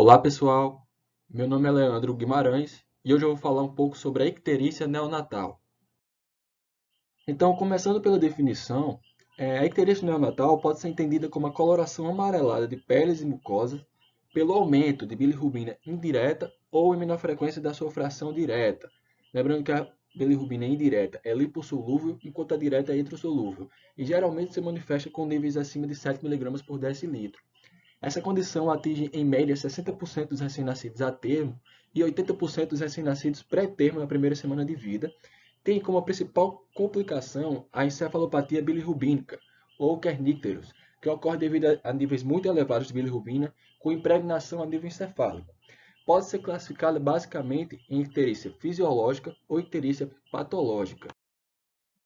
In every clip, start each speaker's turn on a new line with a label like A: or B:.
A: Olá pessoal, meu nome é Leandro Guimarães e hoje eu vou falar um pouco sobre a icterícia neonatal. Então, começando pela definição, a icterícia neonatal pode ser entendida como a coloração amarelada de peles e mucosas pelo aumento de bilirrubina indireta ou imunofrequência da sua fração direta. Lembrando que a bilirrubina indireta é lipossolúvel, enquanto a direta é hidrossolúvel, e geralmente se manifesta com níveis acima de 7 mg por decilitro. Essa condição atinge, em média, 60% dos recém-nascidos a termo e 80% dos recém-nascidos pré-termo na primeira semana de vida. Tem como principal complicação a encefalopatia bilirrubínica, ou kernícteros, que ocorre devido a níveis muito elevados de bilirrubina, com impregnação a nível encefálico. Pode ser classificada basicamente em icterícia fisiológica ou icterícia patológica.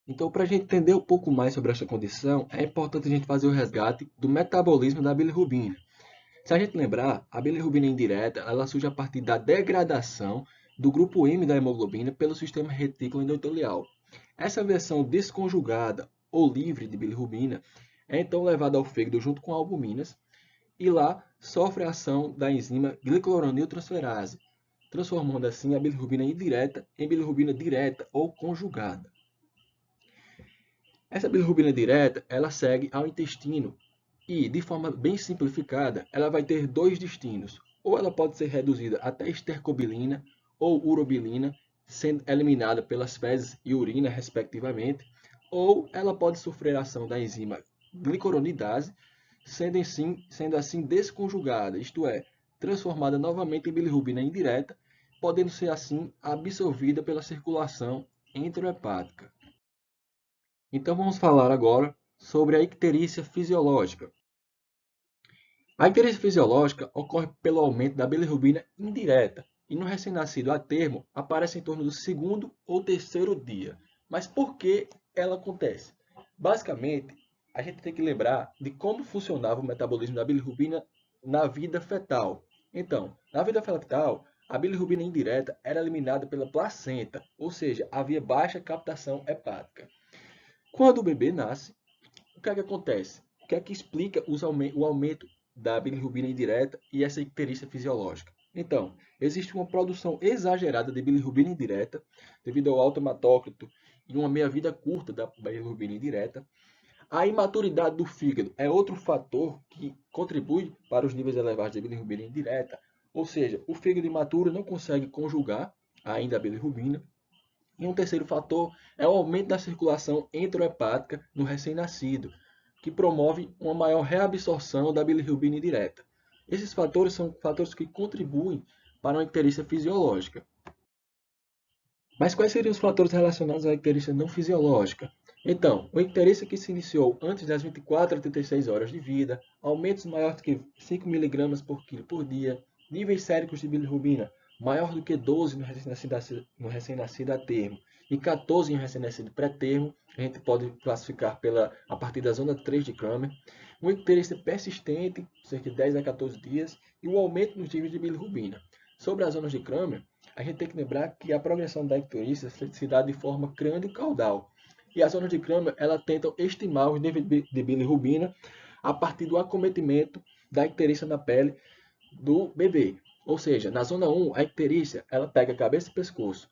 A: Então, para a gente entender um pouco mais sobre essa condição, é importante a gente fazer o resgate do metabolismo da bilirrubina. Se a gente lembrar, a bilirrubina indireta ela surge a partir da degradação do grupo M da hemoglobina pelo sistema retículo endotelial. Essa versão desconjugada ou livre de bilirrubina é então levada ao fígado junto com albuminas e lá sofre a ação da enzima glicuroniltransferase, transformando assim a bilirrubina indireta em bilirrubina direta ou conjugada. Essa bilirrubina direta ela segue ao intestino e, de forma bem simplificada, ela vai ter dois destinos. Ou ela pode ser reduzida até estercobilina ou urobilina, sendo eliminada pelas fezes e urina, respectivamente, ou ela pode sofrer a ação da enzima glicuronidase, sendo assim desconjugada, isto é, transformada novamente em bilirrubina indireta, podendo ser assim absorvida pela circulação enterohepática. Então vamos falar agora sobre a icterícia fisiológica. A icterícia fisiológica ocorre pelo aumento da bilirrubina indireta e no recém-nascido a termo aparece em torno do segundo ou terceiro dia. Mas por que ela acontece? Basicamente, a gente tem que lembrar de como funcionava o metabolismo da bilirrubina na vida fetal. Então, na vida fetal, a bilirrubina indireta era eliminada pela placenta, ou seja, havia baixa captação hepática. Quando o bebê nasce, o que é que acontece? O que é que explica o aumento da bilirrubina indireta e essa icterícia fisiológica? Então, existe uma produção exagerada de bilirrubina indireta devido ao alto hematócrito e uma meia-vida curta da bilirrubina indireta. A imaturidade do fígado é outro fator que contribui para os níveis elevados de bilirrubina indireta, ou seja, o fígado imaturo não consegue conjugar ainda a bilirrubina. E um terceiro fator é o aumento da circulação enterohepática no recém-nascido, que promove uma maior reabsorção da bilirrubina indireta. Esses fatores são fatores que contribuem para uma icterícia fisiológica. Mas quais seriam os fatores relacionados à icterícia não fisiológica? Então, uma icterícia que se iniciou antes das 24 a 36 horas de vida, aumentos maiores do que 5 mg por quilo por dia, níveis séricos de bilirrubina maior do que 12 no recém-nascido a termo e 14 em recém-nascido pré-termo, a gente pode classificar a partir da zona 3 de Kramer, uma icterícia persistente, cerca de 10 a 14 dias, e o aumento nos níveis de bilirrubina. Sobre as zonas de Kramer, a gente tem que lembrar que a progressão da icterícia se dá de forma crânio-caudal. E as zonas de Kramer, ela tentam estimar os níveis de bilirrubina a partir do acometimento da icterícia na pele do bebê. Ou seja, na zona 1, a icterícia, ela pega a cabeça e pescoço.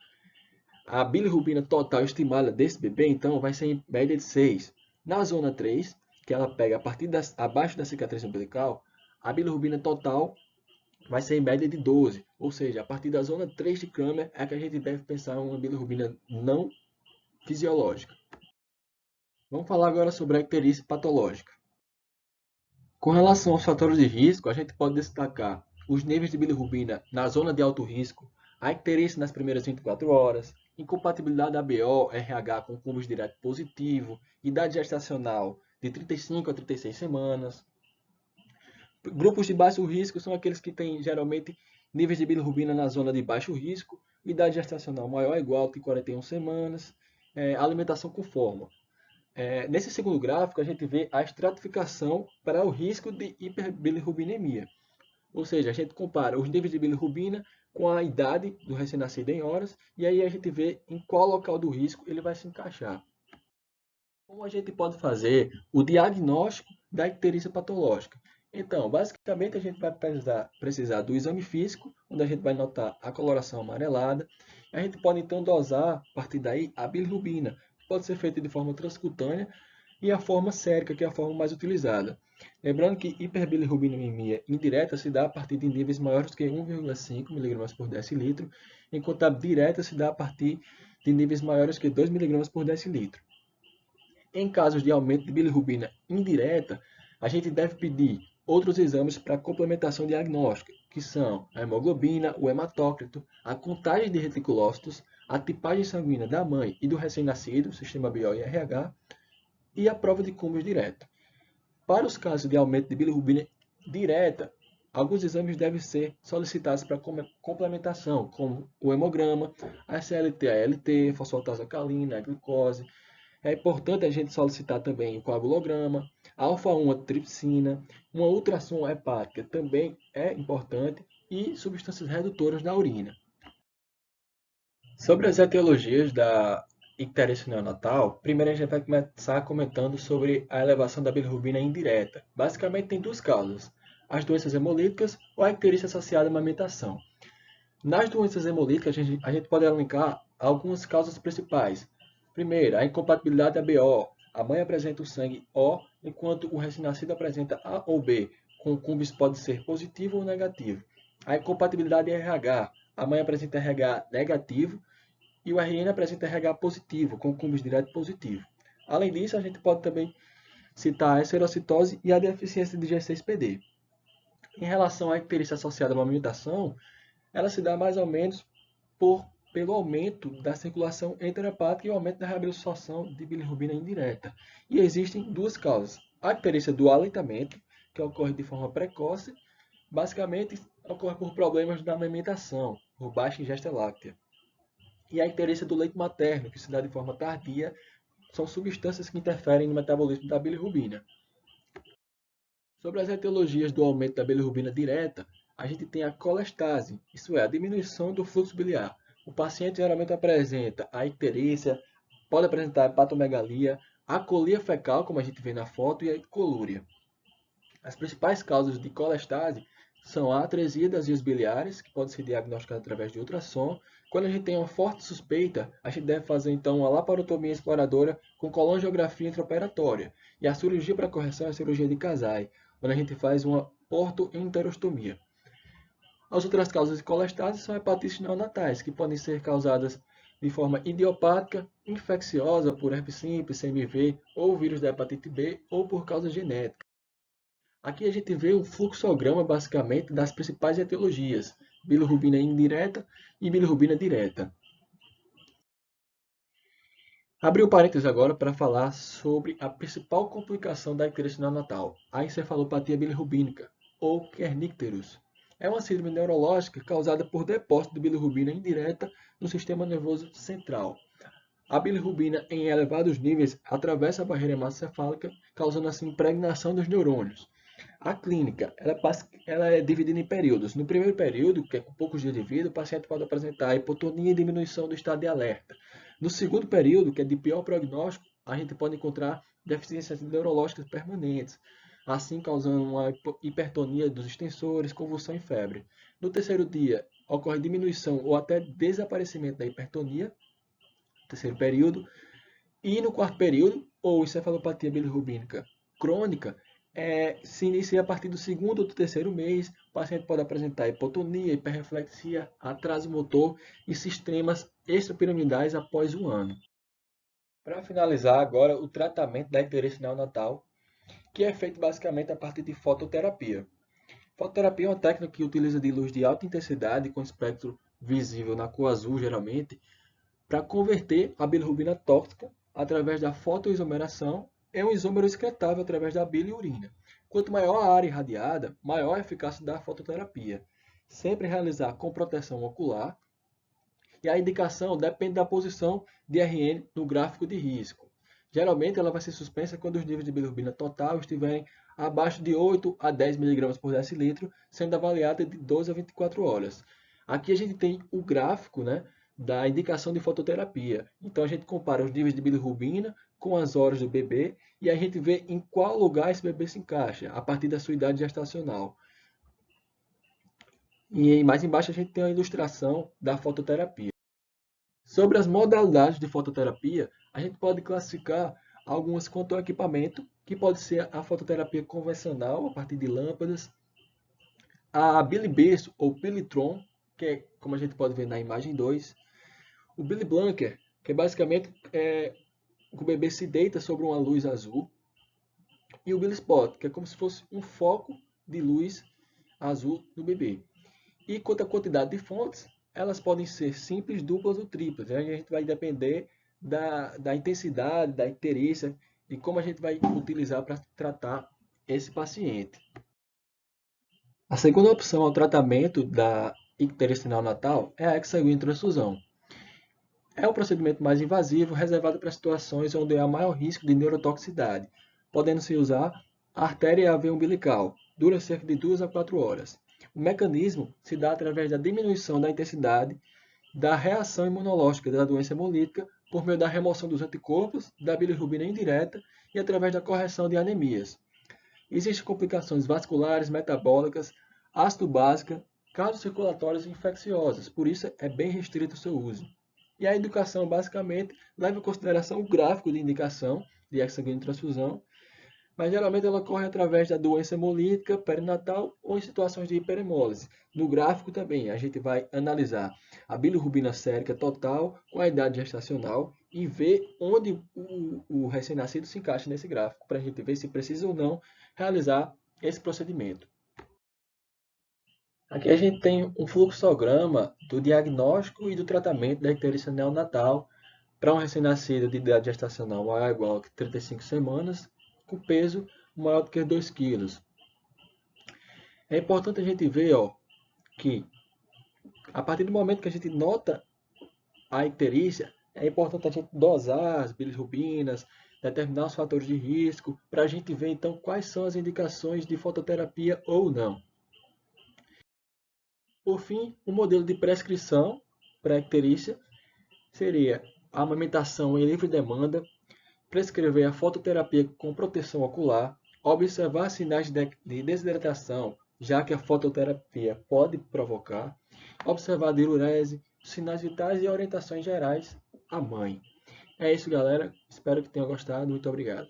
A: A bilirrubina total estimada desse bebê, então, vai ser em média de 6. Na zona 3, que ela pega abaixo da cicatriz umbilical, a bilirrubina total vai ser em média de 12. Ou seja, a partir da zona 3 de Kramer é que a gente deve pensar em uma bilirrubina não fisiológica. Vamos falar agora sobre a icterícia patológica. Com relação aos fatores de risco, a gente pode destacar os níveis de bilirrubina na zona de alto risco, a icterícia nas primeiras 24 horas, incompatibilidade ABO, RH com cúmulos direto positivo, idade gestacional de 35 a 36 semanas. Grupos de baixo risco são aqueles que têm geralmente níveis de bilirrubina na zona de baixo risco, idade gestacional maior ou igual que 41 semanas, alimentação com fórmula. Nesse segundo gráfico, a gente vê a estratificação para o risco de hiperbilirrubinemia. Ou seja, a gente compara os níveis de bilirrubina com a idade do recém-nascido em horas, e aí a gente vê em qual local do risco ele vai se encaixar. Como a gente pode fazer o diagnóstico da icterícia patológica? Então, basicamente, a gente vai precisar do exame físico, onde a gente vai notar a coloração amarelada. A gente pode, então, dosar, a partir daí, a bilirrubina. Pode ser feita de forma transcutânea e a forma sérica, que é a forma mais utilizada. Lembrando que hiperbilirrubinemia indireta se dá a partir de níveis maiores que 1,5 mg por decilitro, enquanto a direta se dá a partir de níveis maiores que 2 mg por decilitro. Em casos de aumento de bilirrubina indireta, a gente deve pedir outros exames para complementação diagnóstica, que são a hemoglobina, o hematócrito, a contagem de reticulócitos, a tipagem sanguínea da mãe e do recém-nascido, sistema BO e RH, e a prova de cúmulos direta. Para os casos de aumento de bilirrubina direta, alguns exames devem ser solicitados para complementação, como o hemograma, a SLT-ALT, fosfatase alcalina, a glicose. É importante a gente solicitar também o coagulograma, a alfa-1 tripsina, uma ultrassom hepática também é importante e substâncias redutoras da urina. Sobre as etiologias da icterícia neonatal, primeiro a gente vai começar comentando sobre a elevação da bilirrubina indireta. Basicamente tem duas causas, as doenças hemolíticas ou a icterícia associada à amamentação. Nas doenças hemolíticas, a gente pode elencar algumas causas principais. Primeiro, a incompatibilidade ABO. A mãe apresenta o sangue O, enquanto o recém-nascido apresenta A ou B, com cumbis pode ser positivo ou negativo. A incompatibilidade RH. A mãe apresenta RH negativo e o RN apresenta RH positivo, com cumbis direto positivo. Além disso, a gente pode também citar a eserocitose e a deficiência de G6PD. Em relação à icterícia associada à amamentação, ela se dá mais ou menos pelo aumento da circulação enterohepática e o aumento da reabsorção de bilirrubina indireta. E existem duas causas. A icterícia do aleitamento, que ocorre de forma precoce, basicamente ocorre por problemas da amamentação, por baixa ingesta láctea. E a icterícia do leite materno, que se dá de forma tardia, são substâncias que interferem no metabolismo da bilirrubina. Sobre as etiologias do aumento da bilirrubina direta, a gente tem a colestase, isso é, a diminuição do fluxo biliar. O paciente geralmente apresenta a icterícia, pode apresentar hepatomegalia, a colia fecal, como a gente vê na foto, e a colúria. As principais causas de colestase são a atresia das vias biliares, que pode ser diagnosticada através de ultrassom. Quando a gente tem uma forte suspeita, a gente deve fazer então uma laparotomia exploradora com colangiografia intraoperatória. E a cirurgia para correção é a cirurgia de Kasai, onde a gente faz uma portoenterostomia. As outras causas de colestase são hepatites neonatais, que podem ser causadas de forma idiopática, infecciosa por herpes simples, CMV, ou vírus da hepatite B, ou por causa genética. Aqui a gente vê o fluxograma, basicamente, das principais etiologias, bilirrubina indireta e bilirrubina direta. Abri o parênteses agora para falar sobre a principal complicação da icterícia neonatal, a encefalopatia bilirrubínica, ou kernicterus. É uma síndrome neurológica causada por depósito de bilirrubina indireta no sistema nervoso central. A bilirrubina em elevados níveis atravessa a barreira hematoencefálica, causando assim impregnação dos neurônios. A clínica ela é dividida em períodos. No primeiro período, que é com poucos dias de vida, o paciente pode apresentar hipotonia e diminuição do estado de alerta. No segundo período, que é de pior prognóstico, a gente pode encontrar deficiências neurológicas permanentes, assim causando uma hipertonia dos extensores, convulsão e febre. No terceiro dia, ocorre diminuição ou até desaparecimento da hipertonia, terceiro período. E no quarto período, ou encefalopatia bilirrubínica crônica, se inicia a partir do segundo ou do terceiro mês. O paciente pode apresentar hipotonia, hiperreflexia, atraso motor e sistemas extrapiramidais após um ano. Para finalizar agora, o tratamento da icterícia neonatal, que é feito basicamente a partir de fototerapia. Fototerapia é uma técnica que utiliza de luz de alta intensidade com espectro visível na cor azul, geralmente, para converter a bilirrubina tóxica através da fotoisomeração em um isômero excretável através da bile e urina. Quanto maior a área irradiada, maior a eficácia da fototerapia. Sempre realizar com proteção ocular e a indicação depende da posição de RN no gráfico de risco. Geralmente ela vai ser suspensa quando os níveis de bilirrubina total estiverem abaixo de 8 a 10 mg por decilitro, sendo avaliada de 12 a 24 horas. Aqui a gente tem o gráfico, né, da indicação de fototerapia. Então a gente compara os níveis de bilirrubina com as horas do bebê e a gente vê em qual lugar esse bebê se encaixa, a partir da sua idade gestacional. E mais embaixo a gente tem a ilustração da fototerapia. Sobre as modalidades de fototerapia, a gente pode classificar algumas quanto ao equipamento, que pode ser a fototerapia convencional, a partir de lâmpadas, a biliberço ou pilitron, que é como a gente pode ver na imagem 2, o Billy Blanker, que é basicamente o bebê se deita sobre uma luz azul, e o Billy Spot, que é como se fosse um foco de luz azul no bebê. E quanto à quantidade de fontes, elas podem ser simples, duplas ou triplas. A gente vai depender da intensidade, da interesse, de como a gente vai utilizar para tratar esse paciente. A segunda opção ao tratamento da icterícia neonatal é a hexaguinotransfusão. É um procedimento mais invasivo, reservado para situações onde há maior risco de neurotoxicidade, podendo-se usar a artéria e a veia umbilical. Dura cerca de 2 a 4 horas. O mecanismo se dá através da diminuição da intensidade da reação imunológica da doença hemolítica por meio da remoção dos anticorpos, da bilirrubina indireta e através da correção de anemias. Existem complicações vasculares, metabólicas, ácido básica, cardiocirculatórias e infecciosas, por isso é bem restrito o seu uso. E a indicação, basicamente, leva em consideração o gráfico de indicação de hexaguinotransfusão, mas geralmente ela ocorre através da doença hemolítica perinatal ou em situações de hiperemólise. No gráfico também a gente vai analisar a bilirrubina sérica total com a idade gestacional e ver onde o recém-nascido se encaixa nesse gráfico, para a gente ver se precisa ou não realizar esse procedimento. Aqui a gente tem um fluxograma do diagnóstico e do tratamento da icterícia neonatal para um recém-nascido de idade gestacional maior ou igual a 35 semanas, com peso maior do que 2 kg. É importante a gente ver que, a partir do momento que a gente nota a icterícia, é importante a gente dosar as bilirrubinas, determinar os fatores de risco, para a gente ver então quais são as indicações de fototerapia ou não. Por fim, o modelo de prescrição para a icterícia seria a amamentação em livre demanda, prescrever a fototerapia com proteção ocular, observar sinais de desidratação, já que a fototerapia pode provocar, observar a diurese, sinais vitais e orientações gerais à mãe. É isso, galera. Espero que tenham gostado. Muito obrigado.